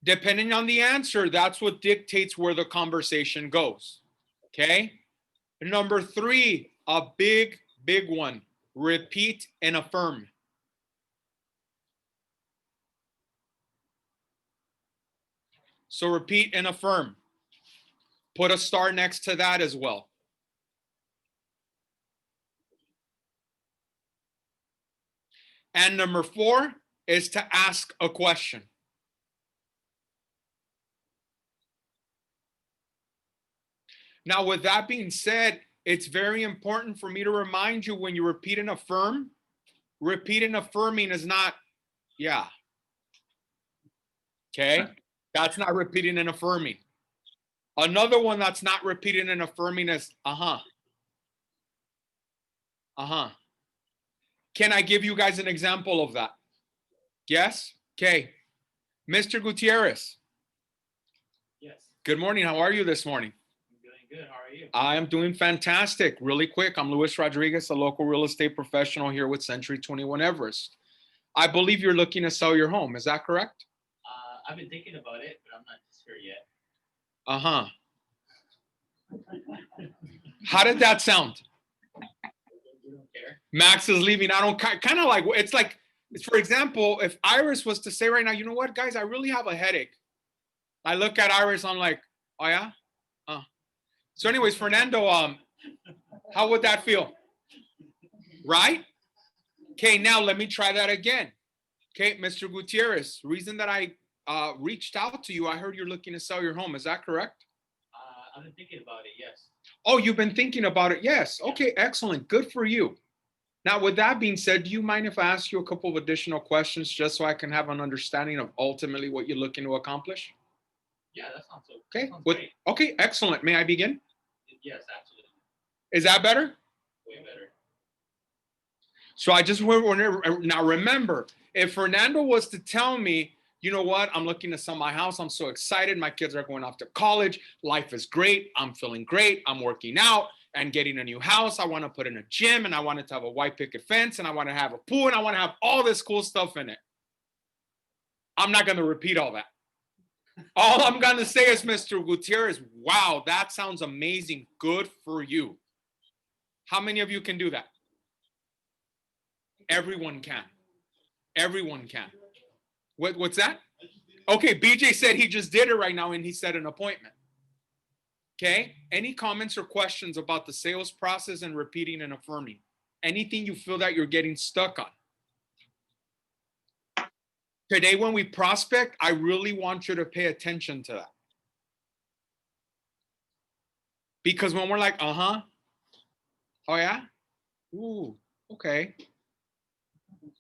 Depending on the answer, that's what dictates where the conversation goes. Okay? Number 3, a big one. Repeat and affirm. So repeat and affirm. Put a star next to that as well. And number 4 is to ask a question. Now, with that being said, it's very important for me to remind you when you repeat and affirm, repeat and affirming is not, yeah. Okay? That's not repeating and affirming. Another one that's not repeating and affirming is, uh-huh. Uh-huh. Can I give you guys an example of that? Yes? Okay. Mr. Gutierrez. Yes. Good morning. How are you this morning? I'm doing good. How are you? I am doing fantastic. Really quick, I'm Luis Rodriguez, a local real estate professional here with C21Everest. I believe you're looking to sell your home. Is that correct? I've been thinking about it, but I'm not sure yet. Uh-huh. How did that sound? You don't care? Max is leaving. I don't kind of like, it's like, for example, if Iris was to say right now, you know what, guys, I really have a headache. I look at Iris, I'm like, oh yeah? So anyways, Fernando, how would that feel? Right? Okay, now let me try that again. Okay, Mr. Gutierrez, reason that I reached out to you, I heard you're looking to sell your home. Is that correct? I've been thinking about it, yes. Oh, you've been thinking about it? Yes. Okay, excellent. Good for you. Now, with that being said, do you mind if I ask you a couple of additional questions just so I can have an understanding of ultimately what you're looking to accomplish? Yeah, that sounds so. Okay. That sounds great. Okay, excellent. May I begin? Yes, absolutely. Is that better? Way better. So I just want to now remember, if Fernando was to tell me, you know what, I'm looking to sell my house, I'm so excited, my kids are going off to college, life is great, I'm feeling great, I'm working out and getting a new house, I want to put in a gym and I want it to have a white picket fence and I want to have a pool and I want to have all this cool stuff in it. I'm not going to repeat all that. All I'm going to say is, Mr. Gutierrez, wow, that sounds amazing. Good for you. How many of you can do that? Everyone can. Everyone can. What's that? Okay, BJ said he just did it right now and he set an appointment. Okay, any comments or questions about the sales process and repeating and affirming? Anything you feel that you're getting stuck on? Today, when we prospect, I really want you to pay attention to that. Because when we're like, uh-huh, oh yeah, ooh, okay.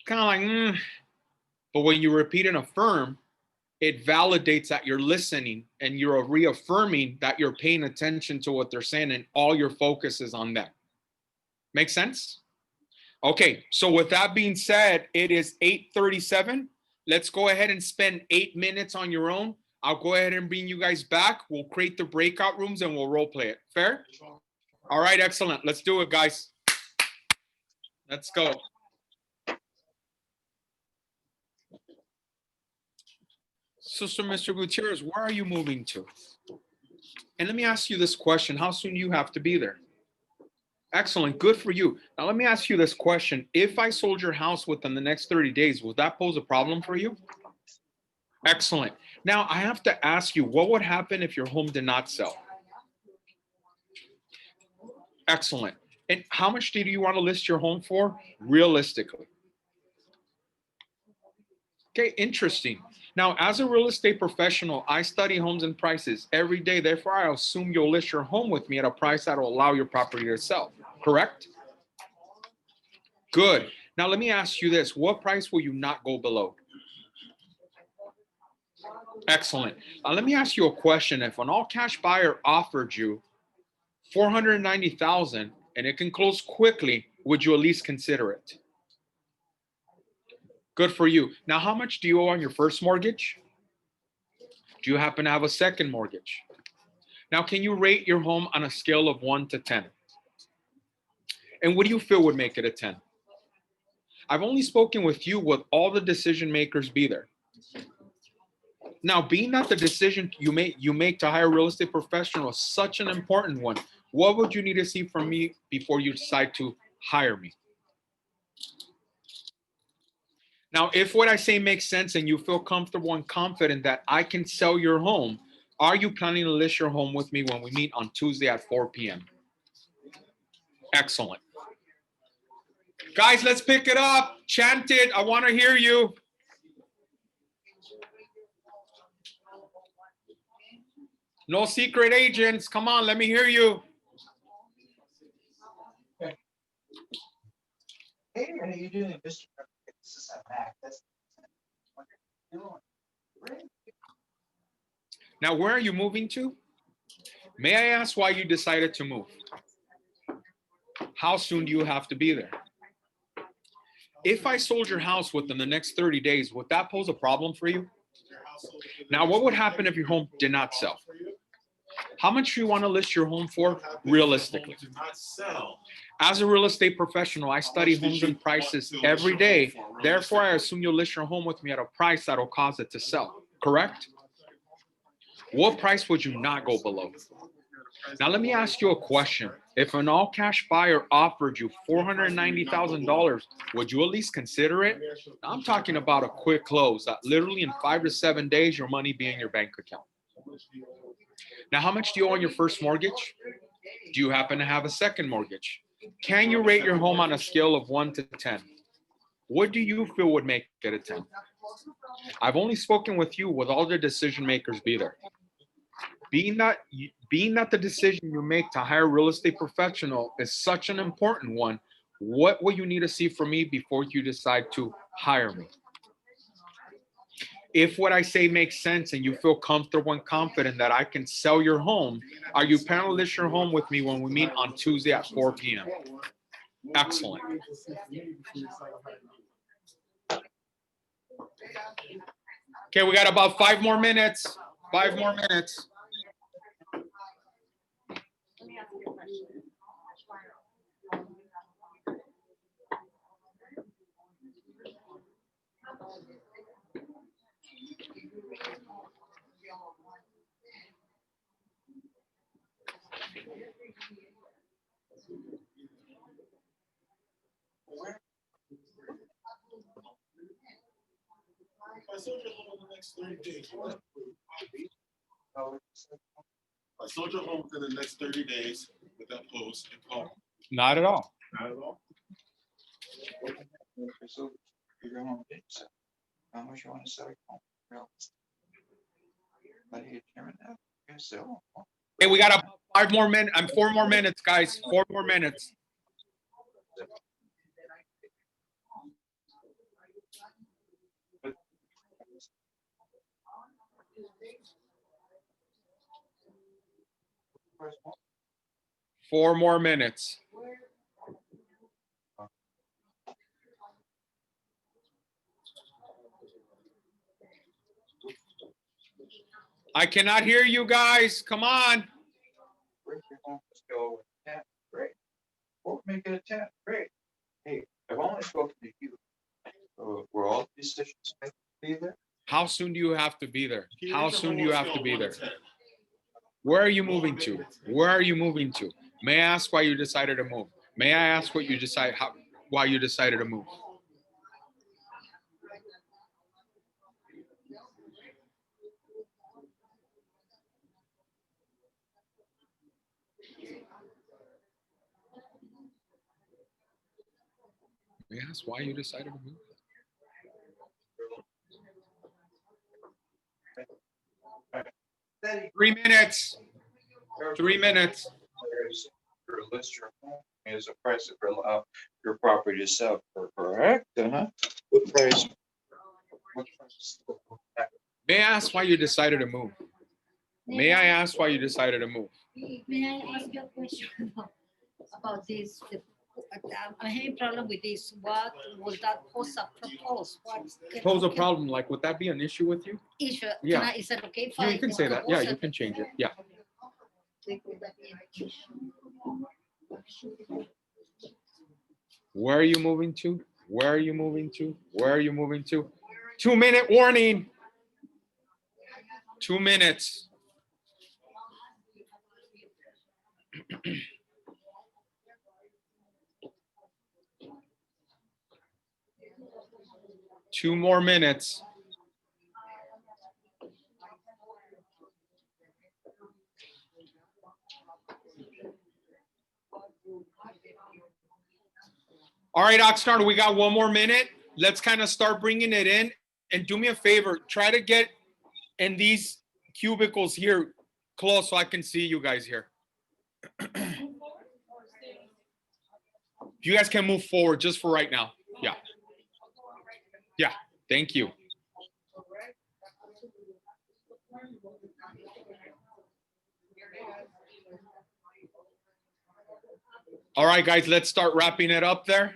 Kind of like, But when you repeat and affirm, it validates that you're listening and you're reaffirming that you're paying attention to what they're saying and all your focus is on them. Make sense? Okay, so with that being said, it is 8:37. Let's go ahead and spend 8 minutes on your own. I'll go ahead and bring you guys back. We'll create the breakout rooms and we'll role play it. Fair? All right, excellent. Let's do it, guys. Let's go. So, Mr. Gutierrez, where are you moving to? And let me ask you this question. How soon do you have to be there? Excellent. Good for you. Now, let me ask you this question. If I sold your house within the next 30 days, would that pose a problem for you? Excellent. Now, I have to ask you, what would happen if your home did not sell? Excellent. And how much do you want to list your home for, realistically? Okay, interesting. Now, as a real estate professional, I study homes and prices every day. Therefore, I assume you'll list your home with me at a price that will allow your property to sell, correct? Good. Now, let me ask you this. What price will you not go below? Excellent. Let me ask you a question. If an all-cash buyer offered you $490,000 and it can close quickly, would you at least consider it? Good for you. Now, how much do you owe on your first mortgage? Do you happen to have a second mortgage? Now, can you rate your home on a scale of 1 to 10? And what do you feel would make it a 10? I've only spoken with you. Would all the decision makers be there? Now, being that the decision you make to hire a real estate professional is such an important one, what would you need to see from me before you decide to hire me? Now, if what I say makes sense and you feel comfortable and confident that I can sell your home, are you planning to list your home with me when we meet on Tuesday at 4 p.m.? Excellent. Guys, let's pick it up. Chant it. I want to hear you. No secret agents. Come on, let me hear you. Hey, how are you doing, Mr. This is a Mac. That's what you're doing. Great. Now, where are you moving to? May I ask why you decided to move? How soon do you have to be there? If I sold your house within the next 30 days, would that pose a problem for you? Now, what would happen if your home did not sell? How much do you want to list your home for realistically? As a real estate professional, I study homes and prices every day. Therefore, I assume you'll list your home with me at a price that'll cause it to sell, correct? What price would you not go below? Now, let me ask you a question. If an all-cash buyer offered you $490,000, would you at least consider it? I'm talking about a quick close, that literally in 5 to 7 days, your money be in your bank account. Now, how much do you owe on your first mortgage? Do you happen to have a second mortgage? Can you rate your home on a scale of 1 to 10? What do you feel would make it a 10? I've only spoken with you. Will all the decision makers be there? Being that the decision you make to hire a real estate professional is such an important one, what will you need to see from me before you decide to hire me? If what I say makes sense and you feel comfortable and confident that I can sell your home, are you planning to list your home with me when we meet on Tuesday at 4 p.m.? Excellent. Okay, we got about 5 more minutes. 5 more minutes. Let me ask you a question. I sold your home in the next 30 days. I sold your home within the next 30 days with that post and call. Not at all. Not at all. So you're going to so how much you want to sell your home? Real estate. How do you determine that? You sell. Hey, we got about 5 more minutes. 4 more minutes, guys. 4 more minutes. Four more minutes. I cannot hear you guys. Come on. Where's your home? Let's go with 10. Great. What would make it a 10? Great. Hey, I've only spoken to you. Were all decisions made to be there? How soon do you have to be there? How soon do you have to be there? Where are you moving to? Where are you moving to? May I ask why you decided to move? May I ask what you decide why you decided to move? May I ask why you decided to move? 3 minutes. 3 minutes. List your home is a price of your property to sell for, correct? What price? What price? May I ask why you decided to move? May I ask why you decided to move? May I ask you a question about this? I'm having a problem with this. What will that pose a propose? Pose a problem, like would that be an issue with you? Issue? Yeah. Is it okay if Yeah, I you can say that. Yeah, you can change it. Yeah. Where are you moving to? Where are you moving to? Where are you moving to? 2-minute warning. 2 minutes. Two more minutes. All right, Oxnard, we got 1 more minute. Let's kind of start bringing it in. And do me a favor, try to get in these cubicles here close so I can see you guys here. You guys can move forward just for right now. Yeah. Yeah, thank you. All right, guys, let's start wrapping it up there.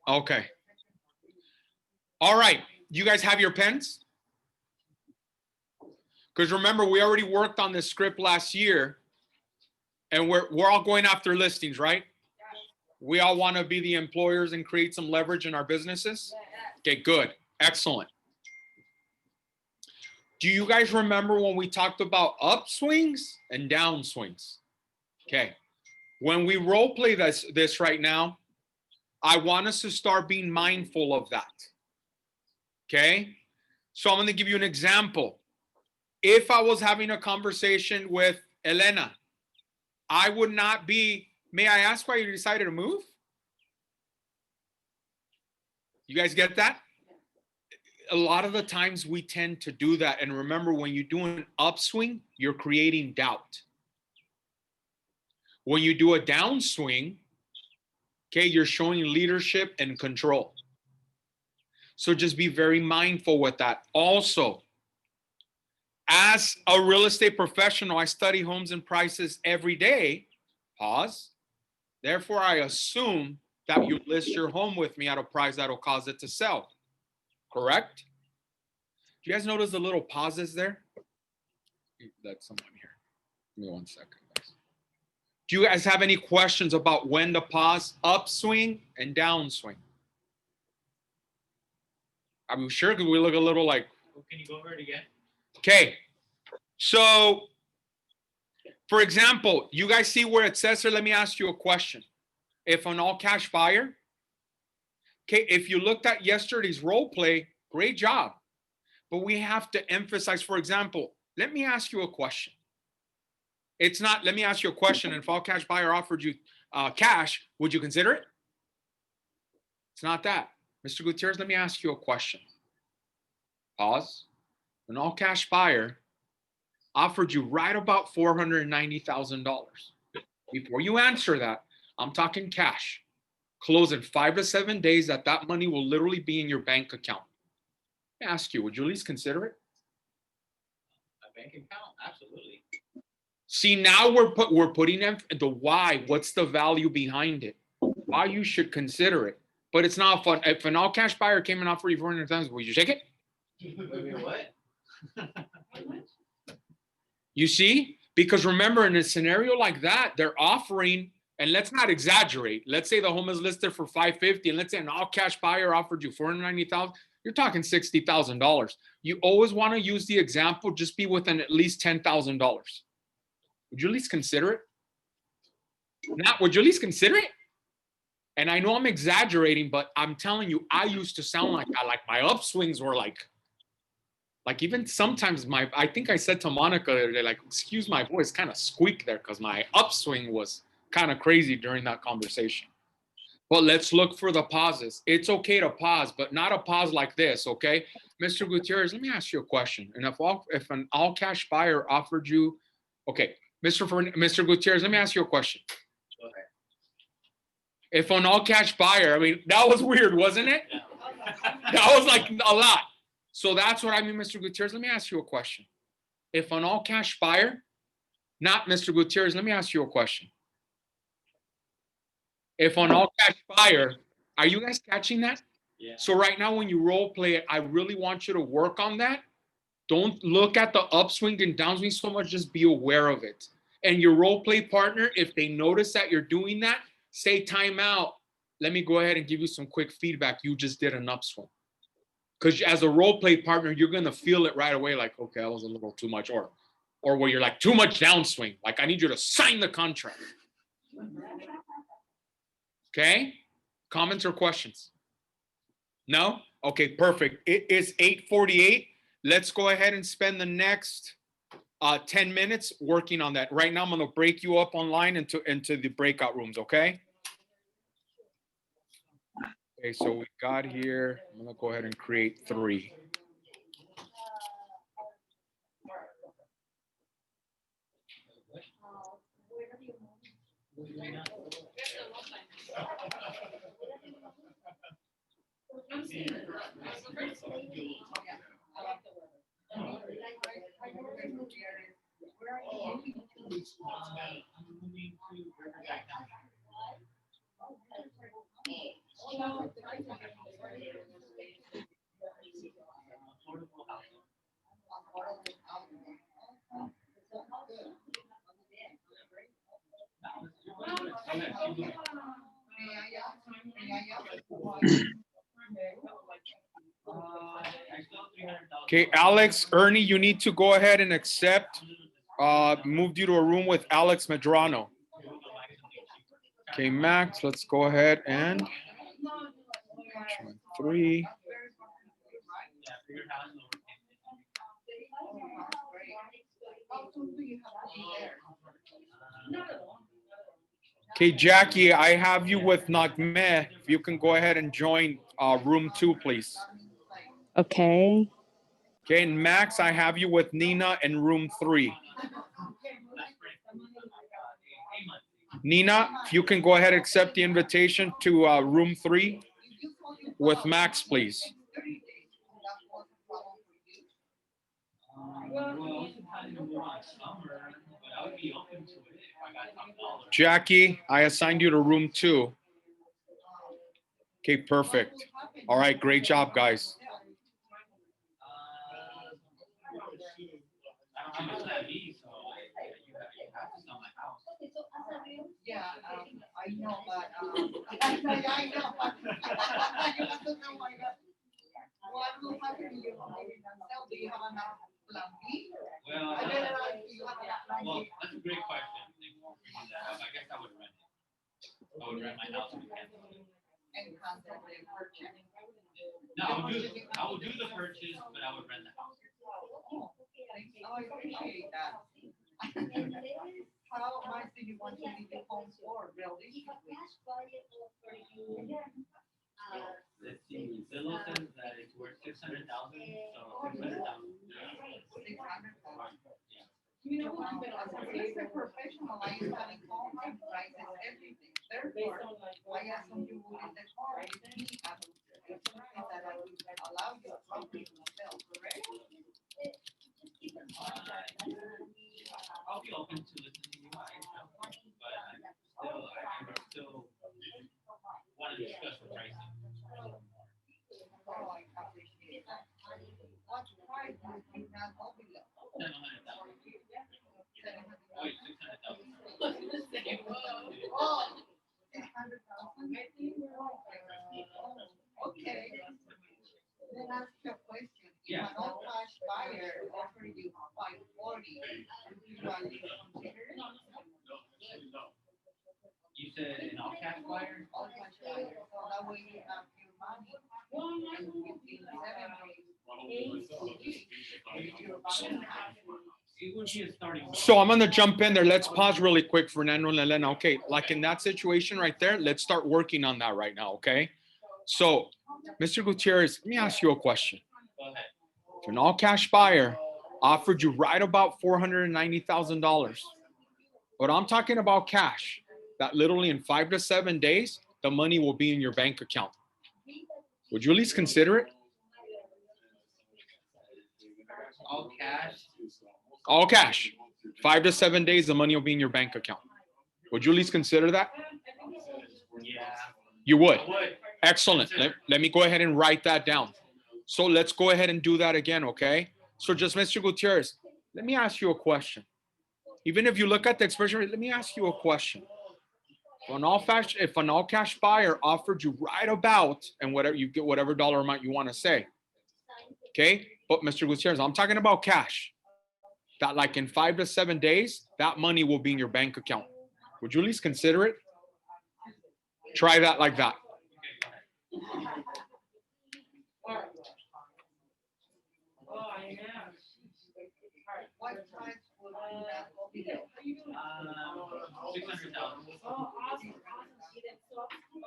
Okay. All right, you guys have your pens? Because remember, we already worked on this script last year, and we're all going after listings, right? We all want to be the employers and create some leverage in our businesses? Okay, good. Excellent. Do you guys remember when we talked about upswings and downswings? Okay. When we role play this right now, I want us to start being mindful of that. Okay. So I'm going to give you an example. If I was having a conversation with Elena, I would not be, may I ask why you decided to move? You guys get that? A lot of the times we tend to do that. And remember, when you do an upswing, you're creating doubt. When you do a downswing, okay, you're showing leadership and control. So just be very mindful with that. Also, as a real estate professional, I study homes and prices every day. Pause. Therefore, I assume that you list your home with me at a price that'll cause it to sell. Correct? Do you guys notice the little pauses there? That's someone here. Give me 1 second, guys. Do you guys have any questions about when to pause, upswing and downswing? I'm sure because we look a little like. Can you go over it again? Okay. So, for example, you guys see where it says here, let me ask you a question. If an all cash buyer, okay, if you looked at yesterday's role play, great job. But we have to emphasize, for example, let me ask you a question. It's not, let me ask you a question. And if all cash buyer offered you cash, would you consider it? It's not that. Mr. Gutierrez, let me ask you a question. Pause. An all cash buyer offered you right about $490,000. Before you answer that, I'm talking cash. Close in 5 to 7 days that money will literally be in your bank account. Let me ask you, would you at least consider it? A bank account? Absolutely. See, now we're putting in the why. What's the value behind it? Why you should consider it. But it's not fun. If an all cash buyer came and offered you $400,000, would you take it? Wait, what? You see? Because remember, in a scenario like that, they're offering, and let's not exaggerate. Let's say the home is listed for $550,000, and let's say an all cash buyer offered you $490,000. You're talking $60,000. You always want to use the example, just be within at least $10,000. Would you at least consider it? Not, would you at least consider it? And I know I'm exaggerating, but I'm telling you, I used to sound like that. Like my upswings were like even sometimes I think I said to Monica the other day, like, excuse my voice, kind of squeaked there because my upswing was kind of crazy during that conversation. But let's look for the pauses. It's okay to pause, but not a pause like this, okay? Mr. Gutierrez, let me ask you a question. And if an all cash buyer offered you, okay, Mr. Gutierrez, let me ask you a question. Go ahead. If an all cash buyer, I mean, that was weird, wasn't it? That was like a lot. So that's what I mean, Mr. Gutierrez. Let me ask you a question. If an all cash buyer, not Mr. Gutierrez, let me ask you a question. If an all cash buyer, are you guys catching that? Yeah. So right now, when you role play it, I really want you to work on that. Don't look at the upswing and downswing so much, just be aware of it. And your role play partner, if they notice that you're doing that, say time out. Let me go ahead and give you some quick feedback. You just did an upswing. Because as a role play partner, you're gonna feel it right away, like, okay, that was a little too much, or where you're like, too much downswing. Like, I need you to sign the contract. Okay? Comments or questions? No? Okay, perfect. It is 8:48. Let's go ahead and spend the next 10 minutes working on that. Right now, I'm gonna break you up online into the breakout rooms, okay? Okay, so we got here, I'm gonna go ahead and create 3. Okay, Alex, Ernie, you need to go ahead and accept. Moved you to a room with Alex Medrano. Okay, Max, let's go ahead and 3. Okay, Jackie, I have you with Nagmeh. If you can go ahead and join room 2, please. Okay. Okay, and Max, I have you with Nina in room 3. Nina, if you can go ahead and accept the invitation to room 3 with Max, please. Jackie, I assigned you to room 2. Okay, perfect. All right, great job, guys. Yeah, I know, but I know. You have to know my God. What will happen to you? Do you have enough plan B? Well, I better ask you have enough plan well, B. that's a great question. Thanks for bringing that up. I guess I would rent it. I would rent my house and cancel it. And cancel the purchase. No, I would do the purchase, but I would rent the house. Oh, I appreciate that. How much do you want to leave the home for, realistically? Let's see, Zillow says that it's worth 600,000, so 600,000. 600,000. You know, as a professional, I am having home prices, everything. Therefore, I assume you would in the car with me at the price that I would allow you to sell, correct? I'll be open to listening to you, but I still want to discuss the pricing. Oh, I appreciate that. What price would you not go below? 700,000. Wait, 600,000. Oh, 100,000. Okay. Then ask you a question. If Yeah. an all cash buyer offer you 540, you are consider it? You said an all cash buyer? All cash buyer, so that way you have your money. And within 7 days, you're buying house. It would be a starting. So I'm gonna jump in there. Let's pause really quick, Fernando and Elena. Okay, like in that situation right there, let's start working on that right now, okay? So, Mr. Gutierrez, let me ask you a question. Go ahead. If an all-cash buyer offered you right about $490,000, but I'm talking about cash, that literally in 5 to 7 days, the money will be in your bank account. Would you at least consider it? All cash? All cash. 5 to 7 days, the money will be in your bank account. Would you at least consider that? Yeah. You would. I would. Excellent. Let me go ahead and write that down. So let's go ahead and do that again, okay? So just Mr. Gutierrez, let me ask you a question. Even if you look at the expression, let me ask you a question. If an all cash buyer offered you right about, and whatever you get, whatever dollar amount you want to say, Okay, but Mr. Gutierrez, I'm talking about cash. That like in 5 to 7 days, that money will be in your bank account. Would you at least consider it? Try that like that. What price would that be? 600,000.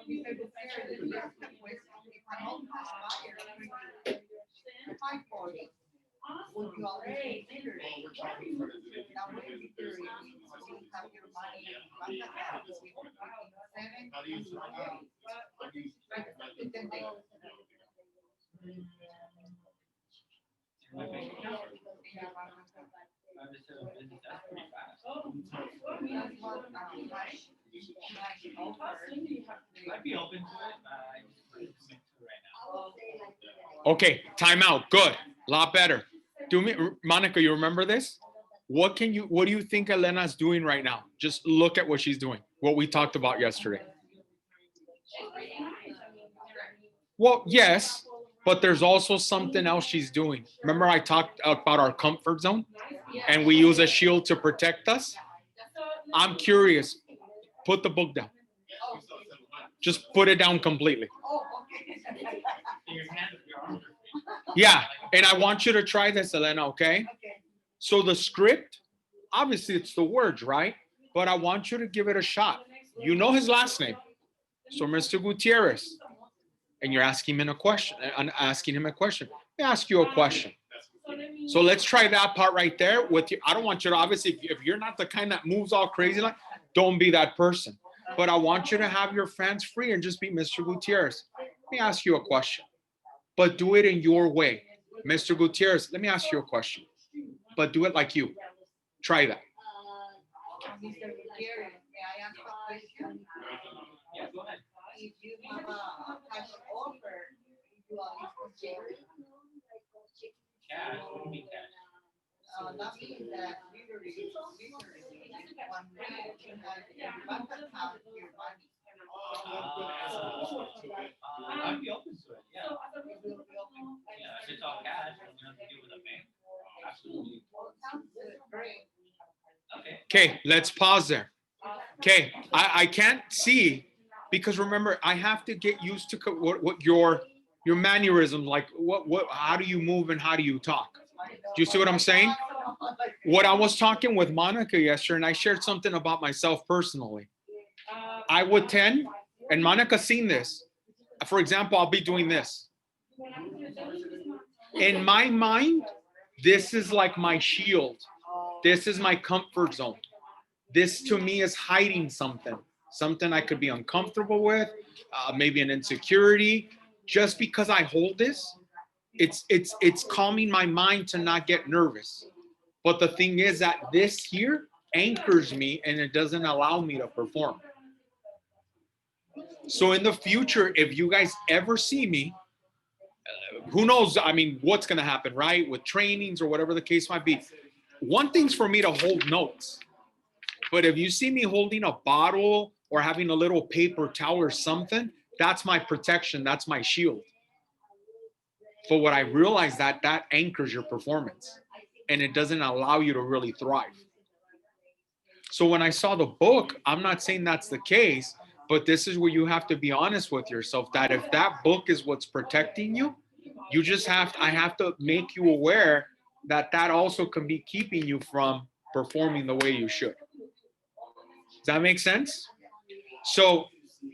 You said the fair, the fair, pues, if an old buyer, 540, would you already consider it? That way, if you have your money in bank account, 7, How do you survive? How do you- 10 days. That's pretty fast. That's what, I'd be open to it. I just couldn't commit to it right now. Okay, time out. Good. A lot better. Do me, Monica, you remember this? What do you think Elena's doing right now? Just look at what she's doing, what we talked about yesterday. Well, yes, but there's also something else she's doing. Remember I talked about our comfort zone and we use a shield to protect us? I'm curious. Put the book down. Just put it down completely. Yeah, and I want you to try this, Elena, okay? So the script, obviously it's the words, right? But I want you to give it a shot. You know his last name. So Mr. Gutierrez, and you're asking him a question. I'm asking him a question. Let me ask you a question. So let's try that part right there with you. I don't want you to, obviously, if you're not the kind that moves all crazy, like, don't be that person. But I want you to have your fans free and just be Mr. Gutierrez. Let me ask you a question, but do it in your way. Mr. Gutierrez, let me ask you a question, but do it like you. Try that. Mr. Gutierrez, may I ask a question? Yeah, go ahead. If you have a cash offer, you are consider it? Cash, what do you mean cash? That means that literally, one day you have your bank account, your money. I'd be open to it, yeah. You will be open. Yeah, if it's all cash, I don't have to deal with a bank. Absolutely. Sounds good, great. Okay. Okay, let's pause there. Okay, I can't see because remember I have to get used to what your mannerisms, like what how do you move and how do you talk? Do you see what I'm saying? What I was talking with Monica yesterday, and I shared something about myself personally. I would tend, and Monica's seen this. For example, I'll be doing this. In my mind, this is like my shield. This is my comfort zone. This to me is hiding something I could be uncomfortable with, maybe an insecurity. Just because I hold this, it's calming my mind to not get nervous. But the thing is that this here anchors me and it doesn't allow me to perform. So in the future, if you guys ever see me, who knows? I mean, what's going to happen, right? With trainings or whatever the case might be. One thing's for me to hold notes. But if you see me holding a bottle or having a little paper towel or something, that's my protection. That's my shield. But what I realized that anchors your performance and it doesn't allow you to really thrive. So when I saw the book, I'm not saying that's the case, but this is where you have to be honest with yourself that if that book is what's protecting you, I have to make you aware that also can be keeping you from performing the way you should. Does that make sense? So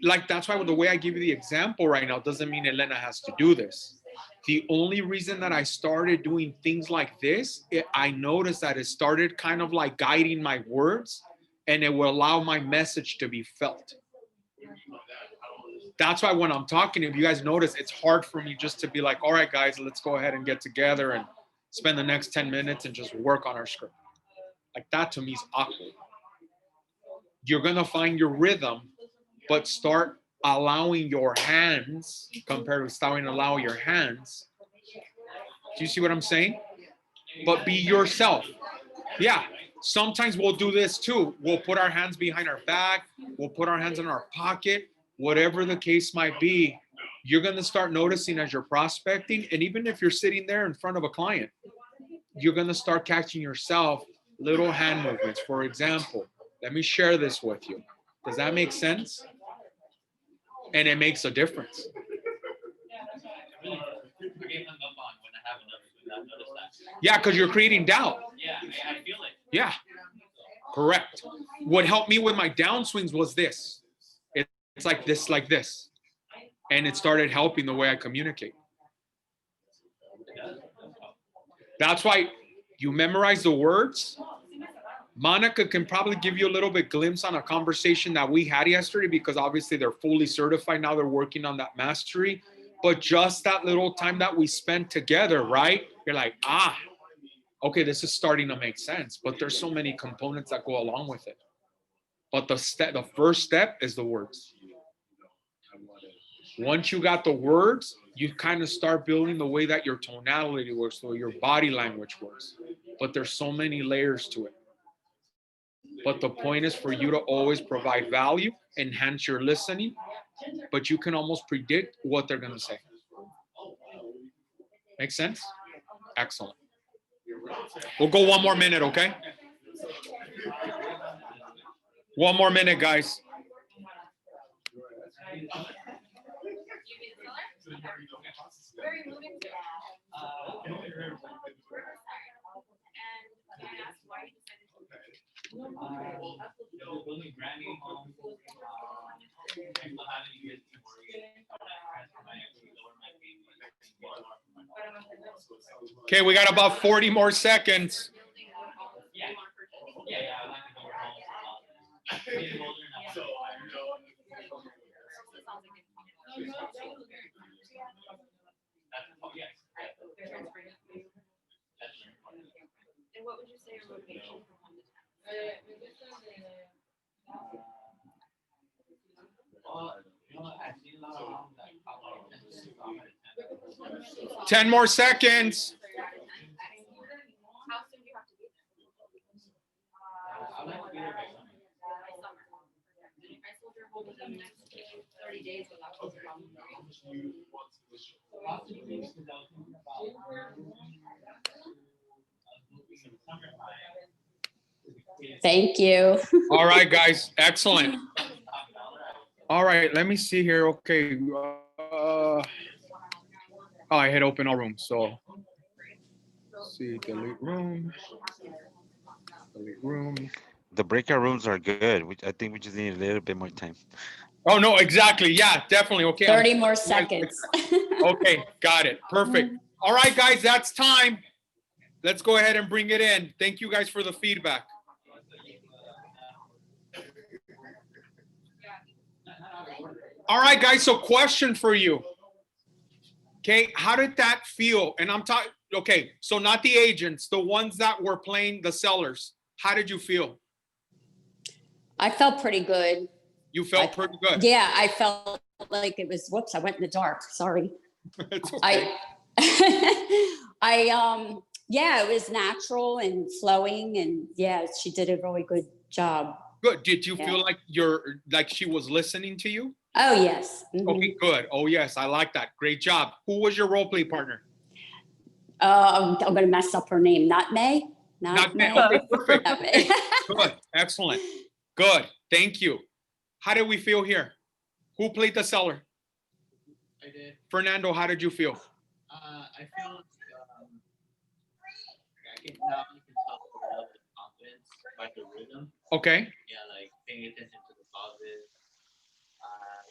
like, that's why the way I give you the example right now doesn't mean Elena has to do this. The only reason that I started doing things like this, I noticed that it started kind of like guiding my words and it will allow my message to be felt. That's why when I'm talking, if you guys notice, it's hard for me just to be like, all right, guys, let's go ahead and get together and spend the next 10 minutes and just work on our script. Like that to me is awkward. You're going to find your rhythm, but start allowing your hands compared to starting to allow your hands. Do you see what I'm saying? But be yourself. Yeah. Sometimes we'll do this too. We'll put our hands behind our back. We'll put our hands in our pocket, whatever the case might be. you're going to start noticing as you're prospecting, and even if you're sitting there in front of a client, you're going to start catching yourself little hand movements. For example, let me share this with you. Does that make sense? And it makes a difference. I get hung up on when I have another swing. I've noticed that. Yeah, because you're creating doubt. Yeah, I feel it. Yeah, correct. What helped me with my downswings was this. It's like this, like this. And it started helping the way I communicate. That's why you memorize the words. Monica can probably give you a little bit glimpse on a conversation that we had yesterday, because obviously they're fully certified now. They're working on that mastery. But just that little time that we spent together, right? You're like, okay, this is starting to make sense. But there's so many components that go along with it. But the first step is the words. Once you got the words, you kind of start building the way that your tonality works, so your body language works. But there's so many layers to it. But the point is for you to always provide value, enhance your listening, but you can almost predict what they're going to say. Make sense? Excellent. We'll go one more minute, okay? One more minute, guys. Where are you moving to? Building brand new homes. People having to get to work. Okay, we got about 40 more seconds. Yeah. Yeah, I like to go home. Getting older now. And what would you say your motivation from 1 to 10? 10 more seconds. How soon do you have to be there? I like to be there by summer. By summer. I sold your home within the next 30 days without a problem. Thank you. All right, guys. Excellent. All right, let me see here. Okay. I had open all rooms. So, let's see, delete room. Delete room. The breakout rooms are good. I think we just need a little bit more time. Oh, no, exactly. Yeah, definitely. Okay. 30 more seconds. Okay, got it. Perfect. All right, guys, that's time. Let's go ahead and bring it in. Thank you guys for the feedback. All right, guys, so question for you. Okay, how did that feel? And I'm talking, okay, so not the agents, the ones that were playing the sellers. How did you feel? I felt pretty good. You felt pretty good. Yeah, I felt like it was, whoops, I went in the dark. Sorry. It's okay. Yeah, it was natural and flowing, and yeah, she did a really good job. Good. Did you feel like she was listening to you? Oh, yes. Mhm. Okay, good. Oh, yes, I like that. Great job. Who was your role play partner? I'm going to mess up her name. Nutmeg? Nutmeg. Okay, perfect. Nutmeg. Good. Excellent. Good. Thank you. How did we feel here? Who played the seller? I did. Fernando, how did you feel? I feel I can now you can tell a level of confidence by the rhythm. Okay. Yeah, like paying attention to the pauses.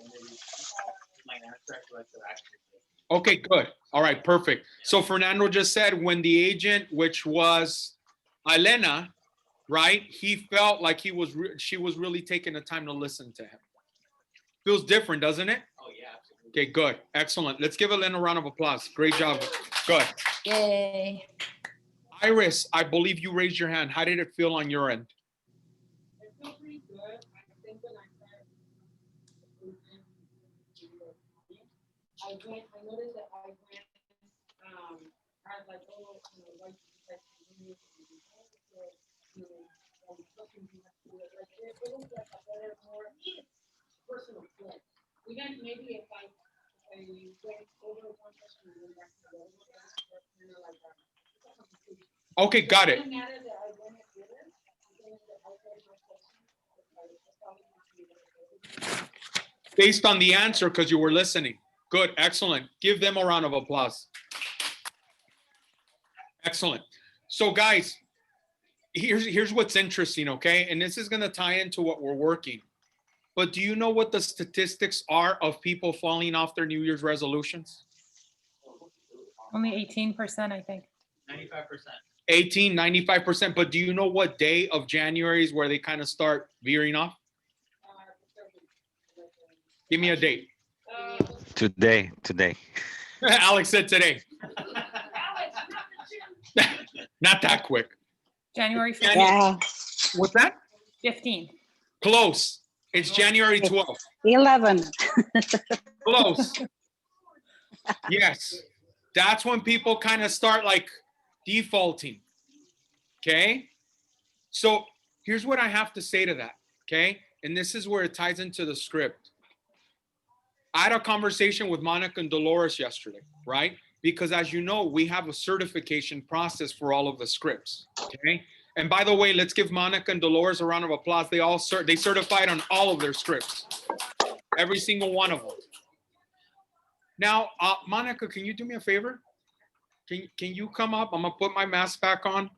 And then my answer like the action. Okay, good. All right, perfect. So Fernando just said when the agent, which was Elena, right? He felt like she was really taking the time to listen to him. Feels different, doesn't it? Oh yeah, absolutely. Okay, good. Excellent. Let's give Elena a round of applause. Great job. Good. Yay. Iris, I believe you raised your hand. How did it feel on your end? I feel pretty good. I think when I started, I noticed that I went, I was like, oh, why you like to do this? Like, it was like a better, more personal fit. Even maybe if I I went over one question and went back to the other one. That's kind of like Okay, got it. doesn't matter that I went and did it. As long as I heard my question, I probably would be Based on the answer, because you were listening. Good, excellent. Give them a round of applause. Excellent. So guys, here's what's interesting, okay? And this is gonna tie into what we're working. But do you know what the statistics are of people falling off their New Year's resolutions? Only 18%, I think. 95%. 18, 95%. But do you know what day of January is where they kind of start veering off? Give me a date. Today. Alex said today. Not that quick. January 15th. Yeah, What's that? 15th. Close. It's January 12th. 11. Close. Yes. That's when people kind of start like defaulting. Okay. So here's what I have to say to that. Okay. And this is where it ties into the script. I had a conversation with Monica and Dolores yesterday, right? Because as you know, we have a certification process for all of the scripts. Okay. And by the way, let's give Monica and Dolores a round of applause. They certified on all of their scripts, every single one of them. Now, Monica, can you do me a favor? Can you come up? I'm gonna put my mask back on.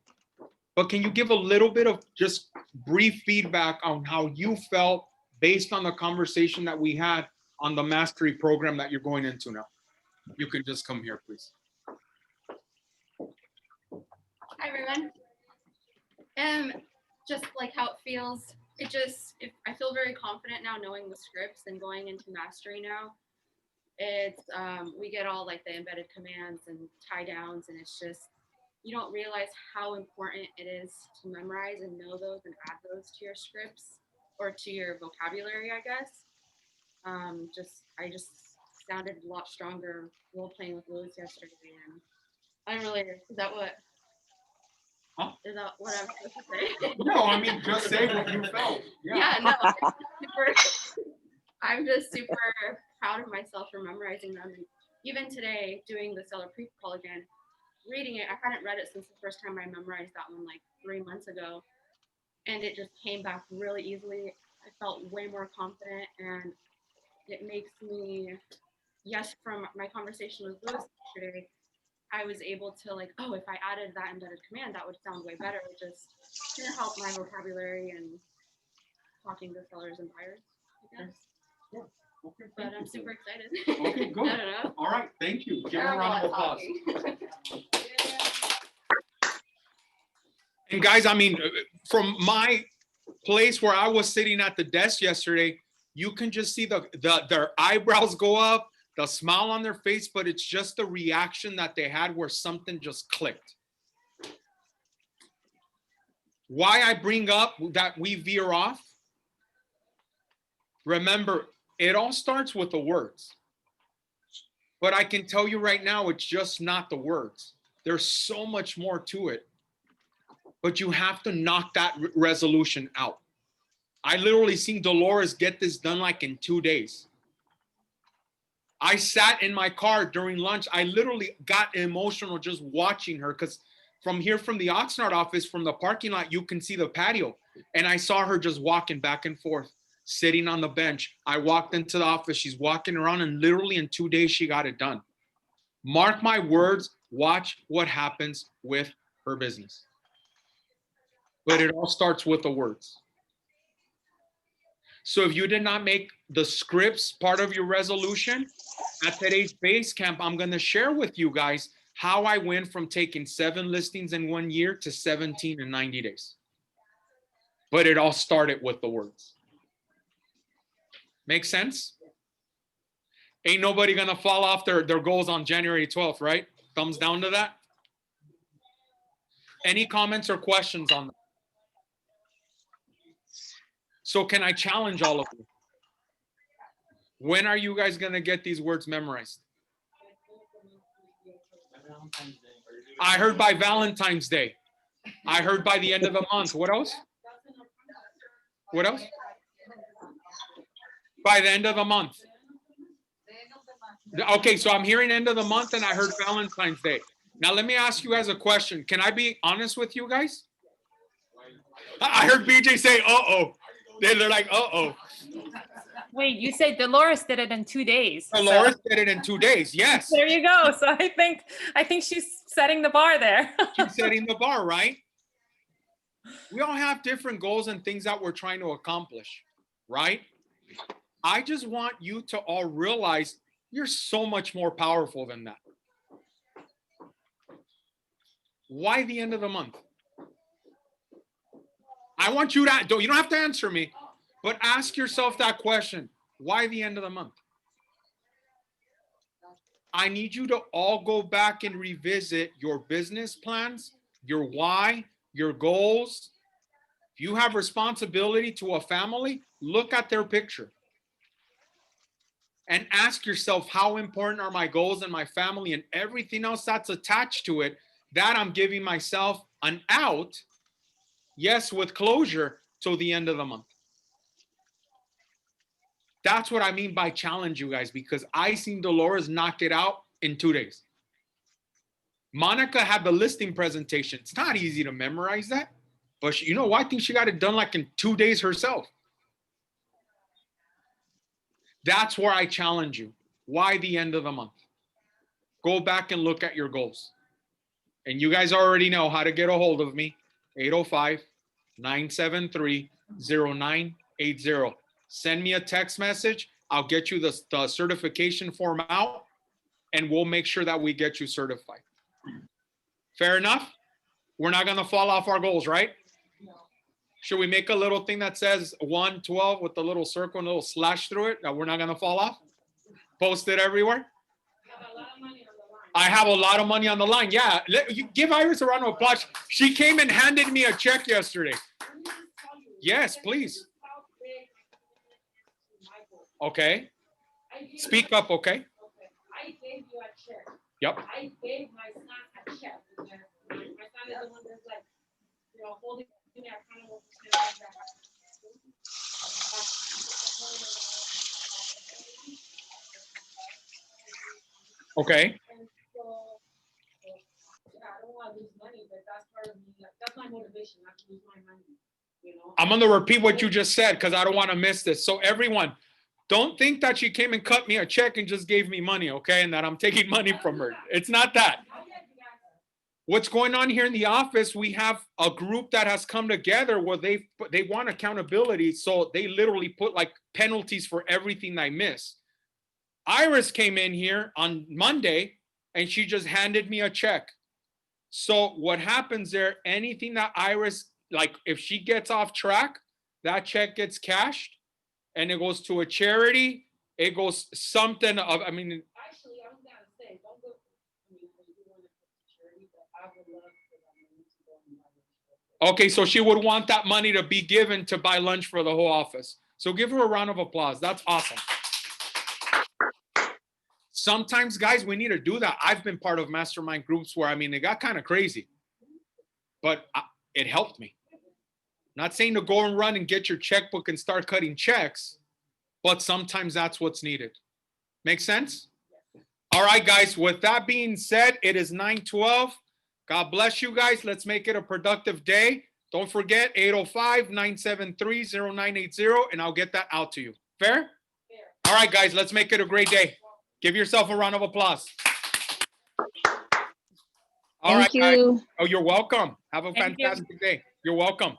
But can you give a little bit of just brief feedback on how you felt based on the conversation that we had on the mastery program that you're going into now? You can just come here, please. Hi, everyone. Just like how it feels. I feel very confident now knowing the scripts and going into mastery now. It's, we get all like the embedded commands and tie downs, and it's just, you don't realize how important it is to memorize and know those and add those to your scripts or to your vocabulary, I guess. I just sounded a lot stronger role playing with Lewis yesterday, and I don't really, is that what? Huh? Is that what I'm supposed to say? No, I mean, just say what you felt. Yeah, no, I'm just super proud of myself for memorizing them. And even today, doing the Stellar Pre-Call again, reading it, I hadn't read it since the first time I memorized that one like 3 months ago. And it just came back really easily. I felt way more confident, and it makes me, yes, from my conversation with Lewis yesterday, I was able to like, oh, if I added that embedded command, that would sound way better. It just gonna help my vocabulary and talking to sellers and buyers, I guess. Yeah. Okay, But I'm super excited. Okay, good. I don't know. All right, thank you. Give her a Terrible round at of applause. talking. And guys, I mean, from my place where I was sitting at the desk yesterday, you can just see their eyebrows go up, the smile on their face, but it's just the reaction that they had where something just clicked. Why I bring up that we veer off? Remember, it all starts with the words. But I can tell you right now, it's just not the words. There's so much more to it. But you have to knock that resolution out. I literally seen Dolores get this done like in 2 days. I sat in my car during lunch. I literally got emotional just watching her, because from here, from the Oxnard office, from the parking lot, you can see the patio. And I saw her just walking back and forth, sitting on the bench. I walked into the office. She's walking around, and literally in 2 days, she got it done. Mark my words, watch what happens with her business. But it all starts with the words. So if you did not make the scripts part of your resolution, at today's base camp, I'm going to share with you guys how I went from taking 7 listings in 1 year to 17 in 90 days. But it all started with the words. Make sense? Ain't nobody going to fall off their goals on January 12th, right? Thumbs down to that. Any comments or questions on that? So can I challenge all of you? When are you guys going to get these words memorized? I heard by Valentine's Day. I heard by the end of the month. What else? What else? By the end of the month. Okay, so I'm hearing end of the month and I heard Valentine's Day. Now let me ask you guys a question. Can I be honest with you guys? I heard BJ say, uh-oh. They're like, uh-oh. Wait, you said Dolores did it in 2 days. so- Dolores did it in 2 days. Yes. There you go. So I think she's setting the bar there. She's setting the bar, right? We all have different goals and things that we're trying to accomplish, right? I just want you to all realize you're so much more powerful than that. Why the end of the month? I want you to, you don't have to answer me, but ask yourself that question. Why the end of the month? I need you to all go back and revisit your business plans, your why, your goals. If you have responsibility to a family, look at their picture and ask yourself, how important are my goals and my family and everything else that's attached to it, that I'm giving myself an out, yes, with closure, till the end of the month. That's what I mean by challenge, you guys, because I seen Dolores knocked it out in 2 days. Monica had the listing presentation. It's not easy to memorize that, but you know what? I think she got it done like in 2 days herself. That's where I challenge you. Why the end of the month? Go back and look at your goals. And you guys already know how to get a hold of me. 805-973-0980. Send me a text message. I'll get you the certification form out, and we'll make sure that we get you certified. Fair enough? We're not going to fall off our goals, right? Should we make a little thing that says 112 with a little circle and a little slash through it that we're not going to fall off? Post it everywhere. I have a lot of money on the line. Yeah. Give Iris a round of applause. She came and handed me a check yesterday. Yes, please. Okay. Speak up, okay? I gave you a check. Yep. I gave my son a check. My son is the one that's like, holding me accountable for something that Okay. And so, I don't want to lose money, but that's part of me. That's my motivation, not to lose my money. I'm going to repeat what you just said because I don't want to miss this. So everyone, don't think that she came and cut me a check and just gave me money, okay? And that I'm taking money from her. It's not that. What's going on here in the office, we have a group that has come together where they want accountability. So they literally put like penalties for everything I miss. Iris came in here on Monday and she just handed me a check. So what happens there, anything that Iris, like if she gets off track, that check gets cashed and it goes to a charity. It goes something of, I mean. Actually, I was going to say, don't go, I do want to put to charity, but I would love for that money to go and buy lunch. Okay, so she would want that money to be given to buy lunch for the whole office. So give her a round of applause. That's awesome. Sometimes, guys, we need to do that. I've been part of mastermind groups where, I mean, it got kind of crazy, but it helped me. Not saying to go and run and get your checkbook and start cutting checks, but sometimes that's what's needed. Make sense? All right, guys, with that being said, it is 9:12. God bless you guys. Let's make it a productive day. Don't forget 805-973-0980, and I'll get that out to you. Fair? All right, guys, let's make it a great day. Give yourself a round of applause. All right, guys. Oh, you're welcome. Have a fantastic day. You're welcome.